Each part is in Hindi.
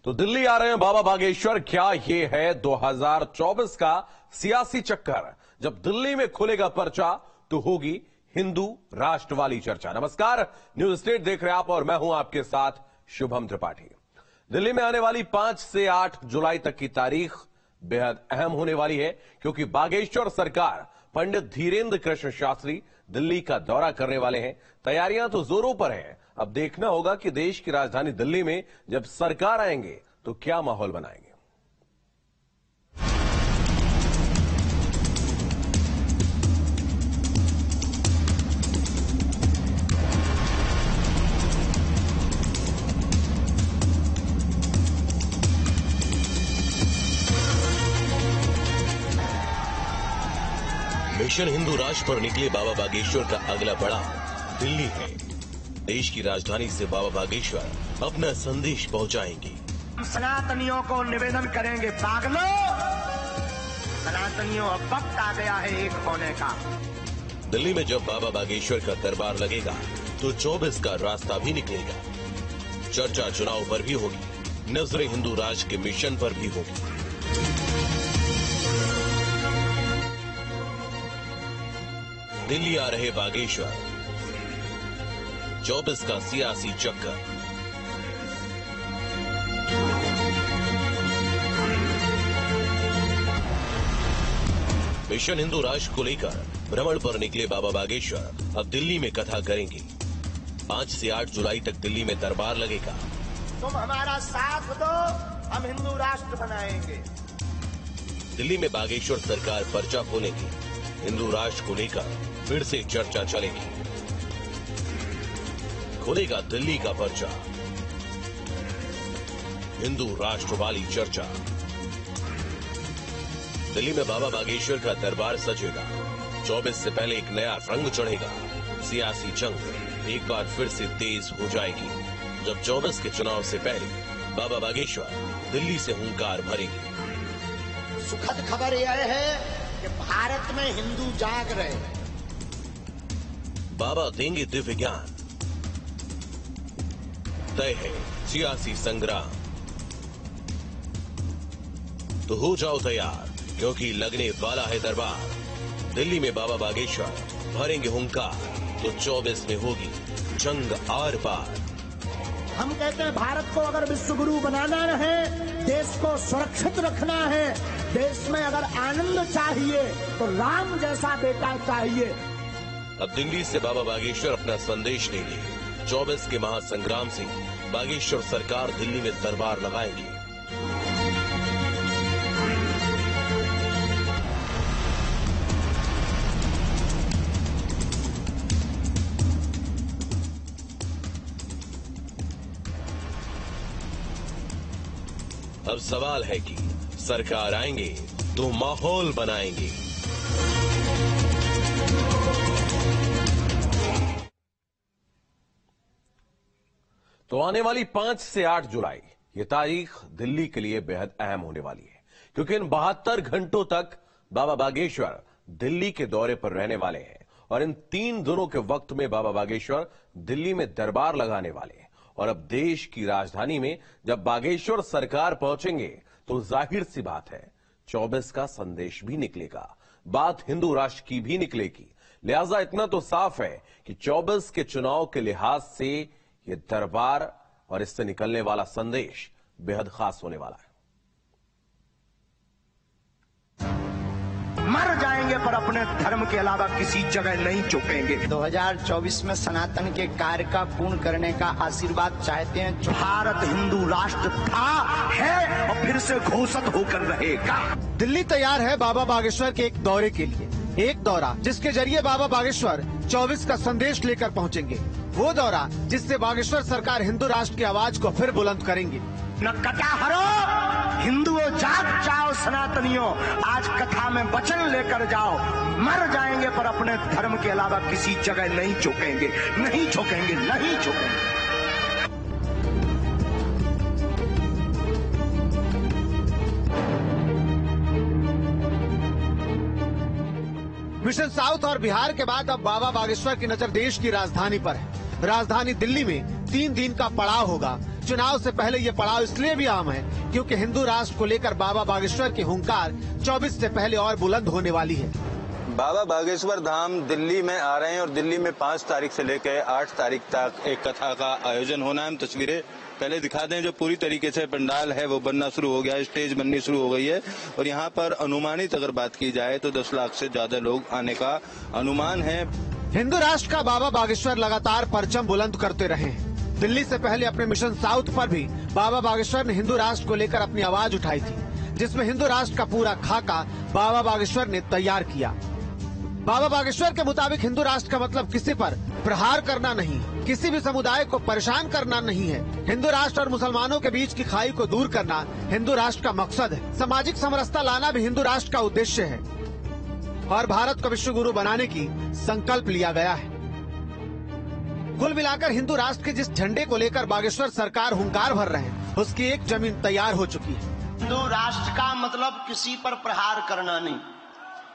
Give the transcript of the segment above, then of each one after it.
तो दिल्ली आ रहे हैं बाबा बागेश्वर। क्या ये है 2024 का सियासी चक्कर? जब दिल्ली में खुलेगा पर्चा तो होगी हिंदू राष्ट्र वाली चर्चा। नमस्कार, न्यूज स्टेट देख रहे हैं आप और मैं हूं आपके साथ शुभम त्रिपाठी। दिल्ली में आने वाली 5 से 8 जुलाई तक की तारीख बेहद अहम होने वाली है, क्योंकि बागेश्वर सरकार पंडित धीरेन्द्र कृष्ण शास्त्री दिल्ली का दौरा करने वाले हैं। तैयारियां तो जोरों पर हैं। अब देखना होगा कि देश की राजधानी दिल्ली में जब सरकार आएंगे तो क्या माहौल बनाएंगे। मिशन हिंदू राष्ट्र पर निकले बाबा बागेश्वर का अगला पड़ाव दिल्ली है। देश की राजधानी से बाबा बागेश्वर अपना संदेश पहुंचाएंगे। हम सनातनियों को निवेदन करेंगे, पागलो, सनातनियों अब वक्त आ गया है एक होने का। दिल्ली में जब बाबा बागेश्वर का दरबार लगेगा तो 24 का रास्ता भी निकलेगा। चर्चा चुनाव पर भी होगी, नजरें हिंदू राष्ट्र के मिशन पर भी होगी। दिल्ली आ रहे बागेश्वर, 24 का सियासी चक्कर। मिशन हिंदू राष्ट्र को लेकर भ्रमण पर निकले बाबा बागेश्वर अब दिल्ली में कथा करेंगे। 5 से 8 जुलाई तक दिल्ली में दरबार लगेगा। तुम हमारा साथ दो, हम हिंदू राष्ट्र बनाएंगे। दिल्ली में बागेश्वर सरकार पर्चा खोलेगी। हिंदू राष्ट्र को लेकर फिर से चर्चा चलेगी। खुलेगा दिल्ली का पर्चा, हिंदू राष्ट्र वाली चर्चा। दिल्ली में बाबा बागेश्वर का दरबार सजेगा। 24 से पहले एक नया रंग चढ़ेगा। सियासी जंग एक बार फिर से तेज हो जाएगी, जब 24 के चुनाव से पहले बाबा बागेश्वर दिल्ली से हुंकार भरेंगे। सुखद खबर यह है कि भारत में हिंदू जाग रहे हैं। बाबा देंगे दिव्य ज्ञान। तय है सियासी संग्राम। तो हो जाओ तैयार, क्योंकि लगने वाला है दरबार। दिल्ली में बाबा बागेश्वर भरेंगे हुंकार तो 24 में होगी जंग आर पार। हम कहते हैं भारत को अगर विश्व गुरु बनाना है, देश को सुरक्षित रखना है, देश में अगर आनंद चाहिए तो राम जैसा बेटा चाहिए। अब दिल्ली से बाबा बागेश्वर अपना संदेश देंगे। 24 के महासंग्राम से बागेश्वर सरकार दिल्ली में दरबार लगाएंगी। अब सवाल है कि सरकार आएंगे तो माहौल बनाएंगे। तो आने वाली 5 से 8 जुलाई ये तारीख दिल्ली के लिए बेहद अहम होने वाली है, क्योंकि इन 72 घंटों तक बाबा बागेश्वर दिल्ली के दौरे पर रहने वाले हैं और इन 3 दिनों के वक्त में बाबा बागेश्वर दिल्ली में दरबार लगाने वाले हैं। और अब देश की राजधानी में जब बागेश्वर सरकार पहुंचेंगे तो जाहिर सी बात है 24 का संदेश भी निकलेगा, बात हिंदू राष्ट्र की भी निकलेगी। लिहाजा इतना तो साफ है कि 24 के चुनाव के लिहाज से ये दरबार और इससे निकलने वाला संदेश बेहद खास होने वाला है। मर जाएंगे पर अपने धर्म के अलावा किसी जगह नहीं झुकेंगे। 2024 में सनातन के कार्य का पूर्ण करने का आशीर्वाद चाहते हैं। भारत हिंदू राष्ट्र था, है और फिर से घोषित होकर रहेगा। दिल्ली तैयार है बाबा बागेश्वर के एक दौरे के लिए। एक दौरा जिसके जरिए बाबा बागेश्वर 24 का संदेश लेकर पहुंचेंगे। वो दौरा जिससे बागेश्वर सरकार हिंदू राष्ट्र की आवाज को फिर बुलंद करेंगे। न कटा हरो, हिंदुओं जाग जाओ, सनातनियों आज कथा में वचन लेकर जाओ। मर जाएंगे पर अपने धर्म के अलावा किसी जगह नहीं झुकेंगे, नहीं झुकेंगे, नहीं झुकेंगे। मिशन साउथ और बिहार के बाद अब बाबा बागेश्वर की नजर देश की राजधानी पर है। राजधानी दिल्ली में 3 दिन का पड़ाव होगा। चुनाव से पहले ये पड़ाव इसलिए भी अहम है क्योंकि हिंदू राष्ट्र को लेकर बाबा बागेश्वर की हुंकार 24 से पहले और बुलंद होने वाली है। बाबा बागेश्वर धाम दिल्ली में आ रहे हैं और दिल्ली में 5 तारीख से लेकर 8 तारीख तक एक कथा का आयोजन होना है। हम तस्वीरें पहले दिखा दें। जो पूरी तरीके से पंडाल है वो बनना शुरू हो गया है, स्टेज बननी शुरू हो गई है और यहाँ पर अनुमानित अगर बात की जाए तो 10 लाख से ज्यादा लोग आने का अनुमान है। हिंदू राष्ट्र का बाबा बागेश्वर लगातार परचम बुलंद करते रहे हैं। दिल्ली से पहले अपने मिशन साउथ पर भी बाबा बागेश्वर ने हिंदू राष्ट्र को लेकर अपनी आवाज उठाई थी, जिसमें हिंदू राष्ट्र का पूरा खाका बाबा बागेश्वर ने तैयार किया। बाबा बागेश्वर के मुताबिक हिंदू राष्ट्र का मतलब किसी पर प्रहार करना नहीं, किसी भी समुदाय को परेशान करना नहीं है। हिंदू राष्ट्र और मुसलमानों के बीच की खाई को दूर करना हिंदू राष्ट्र का मकसद है। सामाजिक समरसता लाना भी हिंदू राष्ट्र का उद्देश्य है और भारत को विश्व गुरु बनाने की संकल्प लिया गया है। कुल मिलाकर हिंदू राष्ट्र के जिस झंडे को लेकर बागेश्वर सरकार हुंकार भर रहे हैं, उसकी एक जमीन तैयार हो चुकी है। हिंदू राष्ट्र का मतलब किसी पर प्रहार करना नहीं,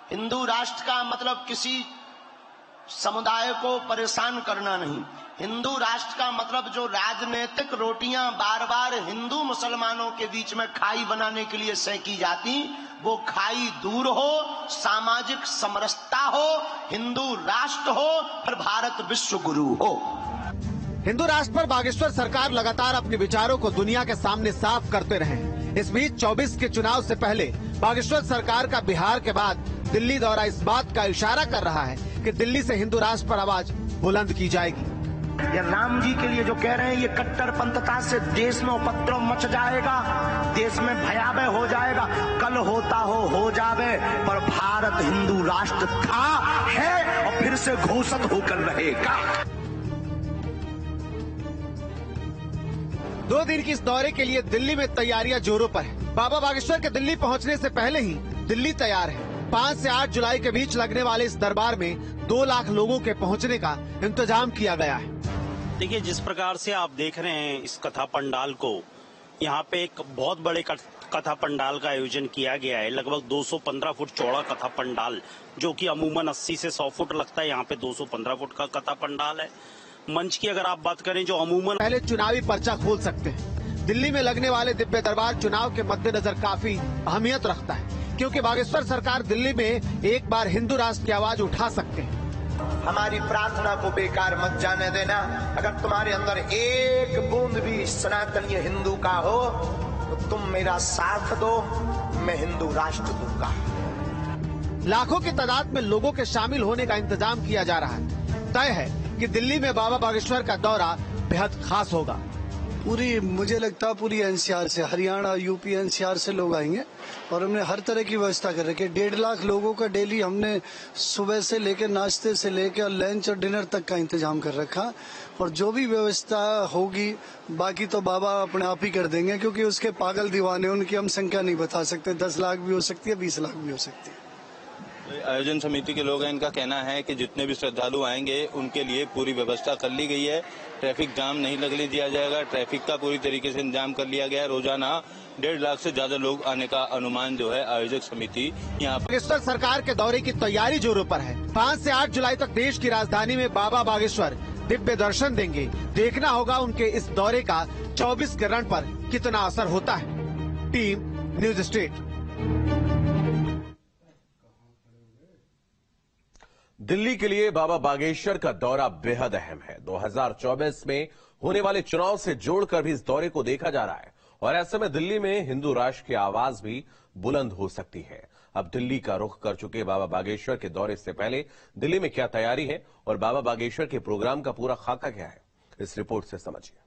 हिंदू राष्ट्र का मतलब किसी समुदाय को परेशान करना नहीं। हिंदू राष्ट्र का मतलब जो राजनीतिक रोटियां बार बार हिंदू मुसलमानों के बीच में खाई बनाने के लिए सेंकी जाती, वो खाई दूर हो, सामाजिक समरसता हो, हिंदू राष्ट्र हो, फिर भारत विश्व गुरु हो। हिंदू राष्ट्र पर बागेश्वर सरकार लगातार अपने विचारों को दुनिया के सामने साफ करते रहे। इस बीच 24 के चुनाव से पहले बागेश्वर सरकार का बिहार के बाद दिल्ली दौरा इस बात का इशारा कर रहा है कि दिल्ली से हिंदू राष्ट्र पर आवाज बुलंद की जाएगी। ये राम जी के लिए जो कह रहे हैं, ये कट्टरपंथता से देश में उपद्रव मच जाएगा, देश में भयावह हो जाएगा। कल होता हो जावे, पर भारत हिंदू राष्ट्र था, है और फिर से घोषित होकर रहेगा। 2 दिन की इस दौरे के लिए दिल्ली में तैयारियां जोरों पर है। बाबा बागेश्वर के दिल्ली पहुंचने से पहले ही दिल्ली तैयार है। 5 से 8 जुलाई के बीच लगने वाले इस दरबार में 2 लाख लोगों के पहुंचने का इंतजाम किया गया है। देखिए, जिस प्रकार से आप देख रहे हैं इस कथा पंडाल को, यहाँ पे एक बहुत बड़े कथा पंडाल का आयोजन किया गया है। लगभग 215 फुट चौड़ा कथा पंडाल, जो कि अमूमन 80 से 100 फुट लगता है, यहाँ पे 215 फुट का कथा पंडाल है। मंच की अगर आप बात करें, जो अमूमन पहले चुनावी पर्चा खोल सकते हैं। दिल्ली में लगने वाले दिव्य दरबार चुनाव के मद्देनजर काफी अहमियत रखता है, क्योंकि बागेश्वर सरकार दिल्ली में एक बार हिंदू राष्ट्र की आवाज उठा सकते हैं। हमारी प्रार्थना को बेकार मत जाने देना। अगर तुम्हारे अंदर एक बूंद भी सनातनीय हिंदू का हो तो तुम मेरा साथ दो, मैं हिंदू राष्ट्र दूंगा। लाखों की तादाद में लोगों के शामिल होने का इंतजाम किया जा रहा है। तय है कि दिल्ली में बाबा बागेश्वर का दौरा बेहद खास होगा। मुझे लगता है पूरी एनसीआर से, हरियाणा, यूपी, एनसीआर से लोग आएंगे और हमने हर तरह की व्यवस्था कर रखी है। 1.5 लाख लोगों का डेली हमने सुबह से लेकर नाश्ते से लेकर लंच और डिनर तक का इंतजाम कर रखा, और जो भी व्यवस्था होगी बाकी तो बाबा अपने आप ही कर देंगे, क्योंकि उसके पागल दीवाने, उनकी हम संख्या नहीं बता सकते। 10 लाख भी हो सकती है, 20 लाख भी हो सकती है। आयोजन समिति के लोग हैं, इनका कहना है कि जितने भी श्रद्धालु आएंगे उनके लिए पूरी व्यवस्था कर ली गई है। ट्रैफिक जाम नहीं लगने दिया जाएगा, ट्रैफिक का पूरी तरीके से इंतजाम कर लिया गया है। रोजाना 1.5 लाख से ज्यादा लोग आने का अनुमान जो है आयोजक समिति यहाँ बागेश्वर सरकार के दौरे की तैयारी जोरों पर है। 5 से 8 जुलाई तक देश की राजधानी में बाबा बागेश्वर दिव्य दर्शन देंगे। देखना होगा उनके इस दौरे का 24 के रण पर कितना असर होता है। Team news state. दिल्ली के लिए बाबा बागेश्वर का दौरा बेहद अहम है। 2024 में होने वाले चुनाव से जोड़कर भी इस दौरे को देखा जा रहा है और ऐसे में दिल्ली में हिंदू राष्ट्र की आवाज भी बुलंद हो सकती है। अब दिल्ली का रुख कर चुके बाबा बागेश्वर के दौरे से पहले दिल्ली में क्या तैयारी है और बाबा बागेश्वर के प्रोग्राम का पूरा खाका क्या है, इस रिपोर्ट से समझिए।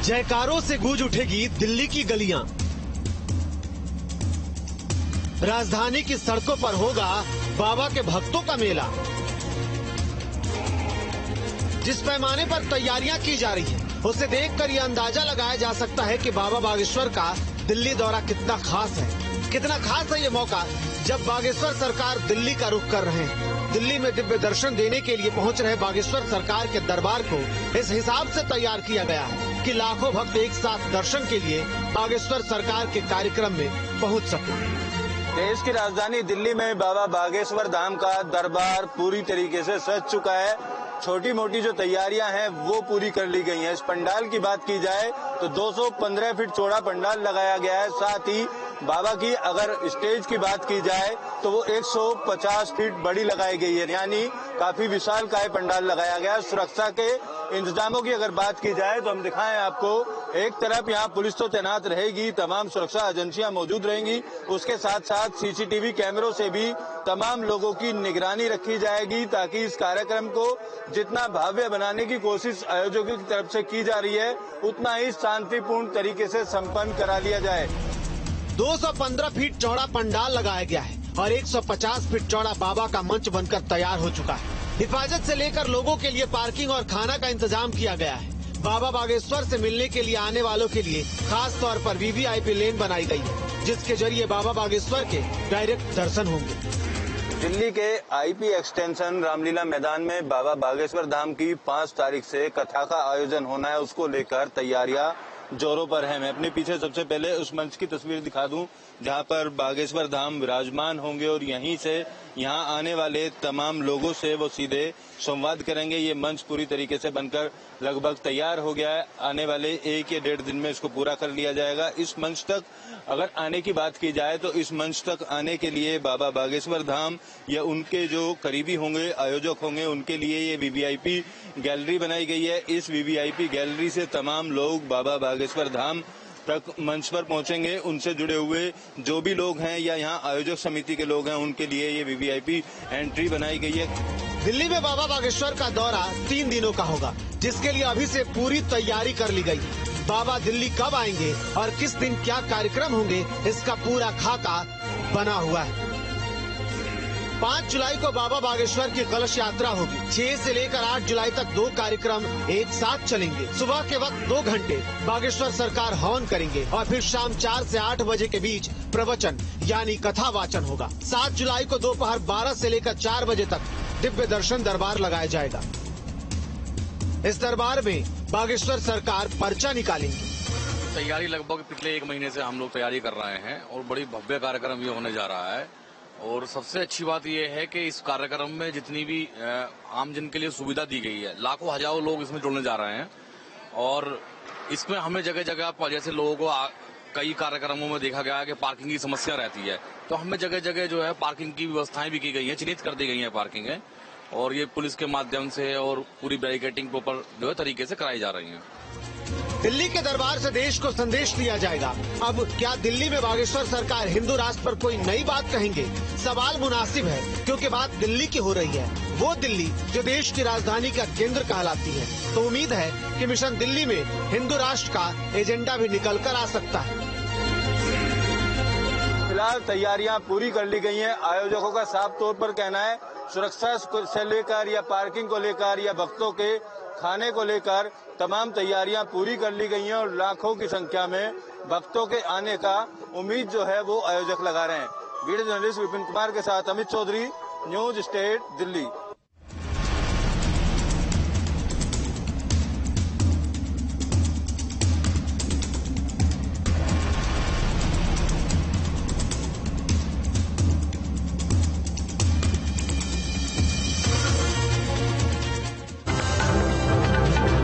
जयकारों से गूंज उठेगी दिल्ली की गलियां। राजधानी की सड़कों पर होगा बाबा के भक्तों का मेला। जिस पैमाने पर तैयारियां की जा रही है, उसे देखकर यह अंदाजा लगाया जा सकता है कि बाबा बागेश्वर का दिल्ली दौरा कितना खास है। कितना खास है ये मौका जब बागेश्वर सरकार दिल्ली का रुख कर रहे हैं। दिल्ली में दिव्य दर्शन देने के लिए पहुंच रहे बागेश्वर सरकार के दरबार को इस हिसाब से तैयार किया गया है। कि लाखों भक्त एक साथ दर्शन के लिए बागेश्वर सरकार के कार्यक्रम में पहुंच सके। देश की राजधानी दिल्ली में बाबा बागेश्वर धाम का दरबार पूरी तरीके से सज चुका है। छोटी मोटी जो तैयारियां हैं वो पूरी कर ली गई हैं। इस पंडाल की बात की जाए तो 215 फीट चौड़ा पंडाल लगाया गया है। साथ ही बाबा की अगर स्टेज की बात की जाए तो वो 150 फीट बड़ी लगाई गई है, यानी काफी विशालकाय पंडाल लगाया गया है। सुरक्षा के इंतजामों की अगर बात की जाए तो हम दिखाएं आपको, एक तरफ यहाँ पुलिस तो तैनात रहेगी, तमाम सुरक्षा एजेंसियां मौजूद रहेंगी, उसके साथ साथ सीसीटीवी कैमरों से भी तमाम लोगों की निगरानी रखी जाएगी ताकि इस कार्यक्रम को जितना भव्य बनाने की कोशिश आयोजकों की तरफ से की जा रही है उतना ही शांतिपूर्ण तरीके से संपन्न करा लिया जाए। 215 फीट चौड़ा पंडाल लगाया गया है और 150 फीट चौड़ा बाबा का मंच बनकर तैयार हो चुका है। हिफाजत से लेकर लोगों के लिए पार्किंग और खाना का इंतजाम किया गया है। बाबा बागेश्वर से मिलने के लिए आने वालों के लिए खास तौर पर वीवीआईपी लेन बनाई गई है, जिसके जरिए बाबा बागेश्वर के डायरेक्ट दर्शन होंगे। दिल्ली के आईपी एक्सटेंशन रामलीला मैदान में बाबा बागेश्वर धाम की 5 तारीख से कथा का आयोजन होना है, उसको लेकर तैयारियां जोरों पर है। मैं अपने पीछे सबसे पहले उस मंच की तस्वीर दिखा दूं जहां पर बागेश्वर धाम विराजमान होंगे और यहीं से यहां आने वाले तमाम लोगों से वो सीधे संवाद करेंगे। ये मंच पूरी तरीके से बनकर लगभग तैयार हो गया है। आने वाले 1 या 1.5 दिन में इसको पूरा कर लिया जाएगा। इस मंच तक अगर आने की बात की जाए तो इस मंच तक आने के लिए बाबा बागेश्वर धाम या उनके जो करीबी होंगे, आयोजक होंगे, उनके लिए ये वीवीआईपी गैलरी बनाई गई है। इस वीवीआईपी गैलरी से तमाम लोग बाबा बागेश्वर धाम तक मंच पर पहुंचेंगे। उनसे जुड़े हुए जो भी लोग हैं या यहाँ आयोजक समिति के लोग हैं उनके लिए ये वीवीआईपी एंट्री बनाई गई है। दिल्ली में बाबा बागेश्वर का दौरा 3 दिनों का होगा, जिसके लिए अभी से पूरी तैयारी कर ली गई है। बाबा दिल्ली कब आएंगे और किस दिन क्या कार्यक्रम होंगे, इसका पूरा खाका बना हुआ है। 5 जुलाई को बाबा बागेश्वर की कलश यात्रा होगी। 6 से लेकर 8 जुलाई तक 2 कार्यक्रम एक साथ चलेंगे। सुबह के वक्त 2 घंटे बागेश्वर सरकार हवन करेंगे और फिर शाम 4 से 8 बजे के बीच प्रवचन यानी कथा वाचन होगा। 7 जुलाई को दोपहर 12 से लेकर 4 बजे तक दिव्य दर्शन दरबार लगाया जाएगा। इस दरबार में बागेश्वर सरकार पर्चा निकालेंगी। तैयारी लगभग पिछले 1 महीने से हम लोग तैयारी कर रहे हैं और बड़ी भव्य कार्यक्रम ये होने जा रहा है। और सबसे अच्छी बात यह है कि इस कार्यक्रम में जितनी भी आम जन के लिए सुविधा दी गई है, लाखों हजारों लोग इसमें जुड़ने जा रहे हैं। और इसमें हमें जगह जगह पर जैसे लोगों को कई कार्यक्रमों में देखा गया है कि पार्किंग की समस्या रहती है, तो हमें जगह जगह जो है पार्किंग की व्यवस्थाएं भी की गई है, चिन्हित कर दी गई है पार्किंग है, और ये पुलिस के माध्यम से और पूरी बैरिकेडिंग प्रॉपर जो है तरीके से कराई जा रही है। दिल्ली के दरबार से देश को संदेश दिया जाएगा। अब क्या दिल्ली में बागेश्वर सरकार हिंदू राष्ट्र पर कोई नई बात कहेंगे? सवाल मुनासिब है, क्योंकि बात दिल्ली की हो रही है, वो दिल्ली जो देश की राजधानी का केंद्र कहलाती है। तो उम्मीद है कि मिशन दिल्ली में हिंदू राष्ट्र का एजेंडा भी निकल कर आ सकता है। फिलहाल तैयारियां पूरी कर ली गई हैं। आयोजकों का साफ तौर पर कहना है सुरक्षा से लेकर या पार्किंग को लेकर या भक्तों के खाने को लेकर तमाम तैयारियां पूरी कर ली गई हैं और लाखों की संख्या में भक्तों के आने का उम्मीद जो है वो आयोजक लगा रहे हैं। वीडियो जर्नलिस्ट विपिन कुमार के साथ अमित चौधरी, न्यूज स्टेट दिल्ली।